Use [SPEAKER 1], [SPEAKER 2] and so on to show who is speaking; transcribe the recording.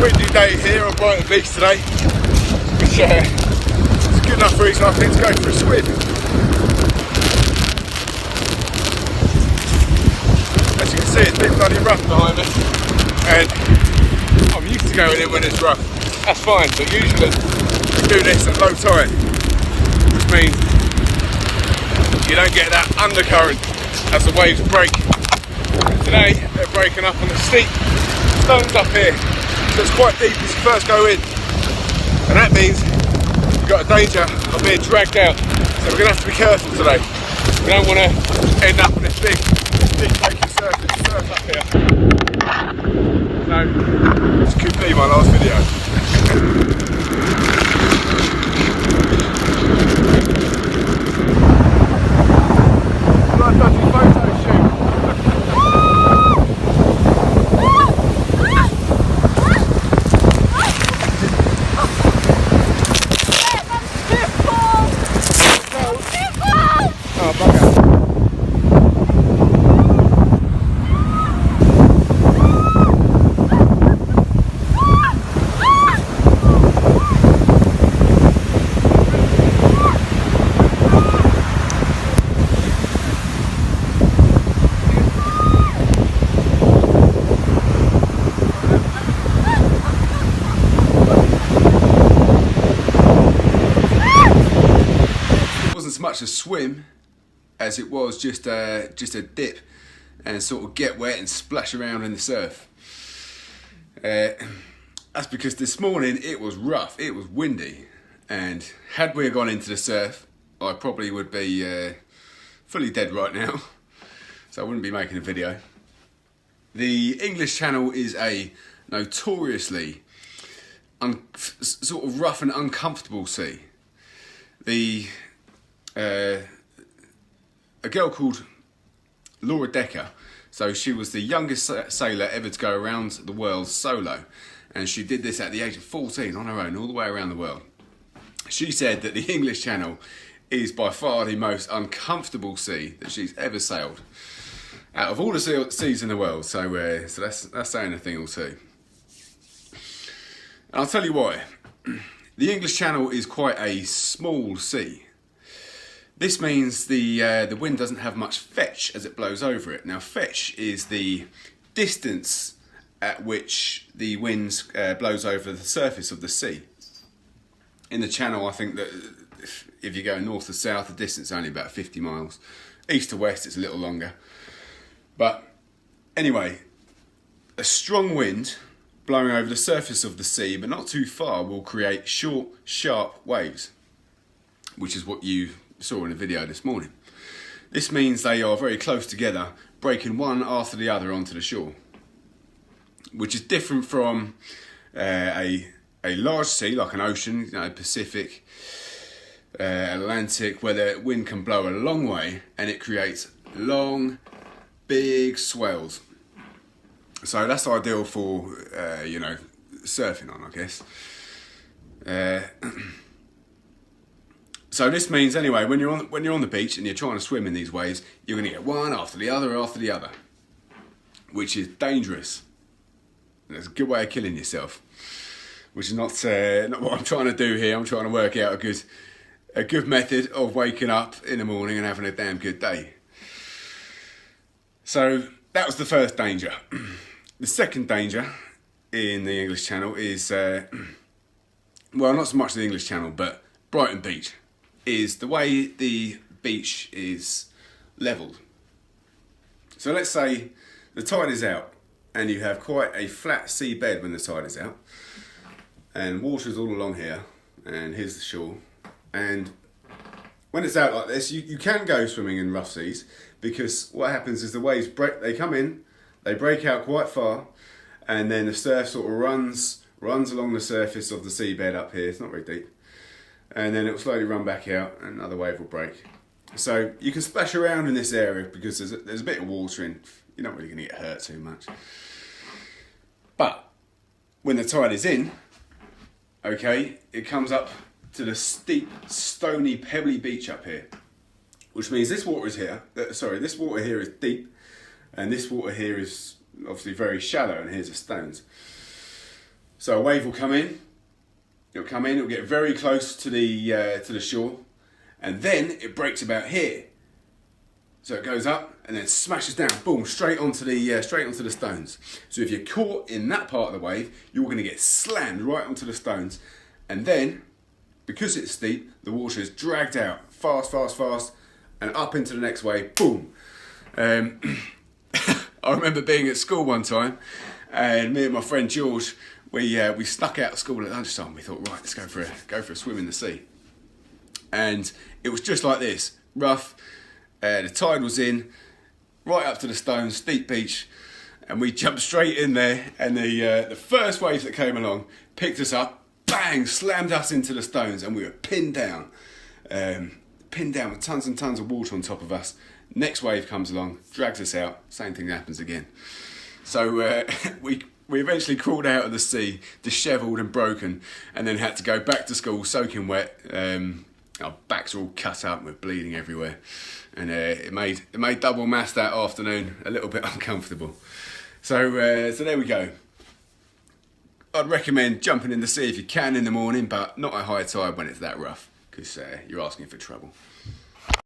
[SPEAKER 1] Windy day here on Brighton Beach today, which is good enough reason I think to go for a swim. As you can see, it's been bloody rough behind us, and I'm used to going in when it's rough. That's fine, but usually we do this at low tide, which means you don't get that undercurrent as the waves break. Today they're breaking up on the steep stones up here, so it's quite deep as you first go in, and that means you've got a danger of being dragged out, so we're going to have to be careful today. We don't want to end up in this big shaky surf up here. So this could be my last video. Dodgy photo shoot. Oh, bugger. As much a swim as it was just a dip and sort of get wet and splash around in the surf. That's because this morning it was rough, it was windy, and had we gone into the surf I probably would be fully dead right now, so I wouldn't be making a video. The English Channel is a notoriously sort of rough and uncomfortable sea. A girl called Laura Decker, so she was the youngest sailor ever to go around the world solo, and she did this at the age of 14 on her own all the way around the world. She said that the English Channel is by far the most uncomfortable sea that she's ever sailed out of all the seas in the world, so that's saying a thing or two. And I'll tell you why. The English Channel is quite a small sea. This means the wind doesn't have much fetch as it blows over it. Now, fetch is the distance at which the wind blows over the surface of the sea. In the Channel, I think that if you go north to south, the distance is only about 50 miles. East to west, it's a little longer. But anyway, a strong wind blowing over the surface of the sea, but not too far, will create short, sharp waves, which is what you saw in the video this morning. This means they are very close together, breaking one after the other onto the shore, which is different from a large sea like an ocean, you know, Pacific, Atlantic, where the wind can blow a long way and it creates long, big swells. So that's ideal for you know, surfing on, I guess. So this means anyway, when you're on the beach and you're trying to swim in these waves, you're going to get one after the other, which is dangerous. And it's a good way of killing yourself, which is not what I'm trying to do here. I'm trying to work out a good method of waking up in the morning and having a damn good day. So that was the first danger. The second danger in the English Channel is, well, not so much the English Channel, but Brighton Beach, is the way the beach is levelled. So let's say the tide is out and you have quite a flat seabed when the tide is out, and water's all along here, and here's the shore. And when it's out like this, you can go swimming in rough seas, because what happens is the waves they come in, they break out quite far, and then the surf sort of runs along the surface of the seabed up here. It's not very deep. And then it will slowly run back out and another wave will break. So you can splash around in this area because there's a bit of water in. You're not really going to get hurt too much. But when the tide is in, okay, it comes up to the steep, stony, pebbly beach up here, which means this water is here. This water here is deep, and this water here is obviously very shallow, and here's the stones. So a wave will come in. It'll get very close to the shore, and then it breaks about here. So it goes up and then smashes down, boom, straight onto the stones. So if you're caught in that part of the wave, you're going to get slammed right onto the stones, and then because it's steep, the water is dragged out fast, and up into the next wave, boom. I remember being at school one time, and me and my friend George, we snuck out of school at lunchtime. We thought, right, let's go for a swim in the sea. And it was just like this, rough. The tide was in, right up to the stones, steep beach, and we jumped straight in there. And the first wave that came along picked us up, bang, slammed us into the stones, and we were pinned down with tons and tons of water on top of us. Next wave comes along, drags us out, same thing happens again. So we eventually crawled out of the sea, dishevelled and broken, and then had to go back to school soaking wet. Our backs were all cut up, we're bleeding everywhere, and it made double mass that afternoon a little bit uncomfortable. So there we go. I'd recommend jumping in the sea if you can in the morning, but not at high tide when it's that rough, because you're asking for trouble.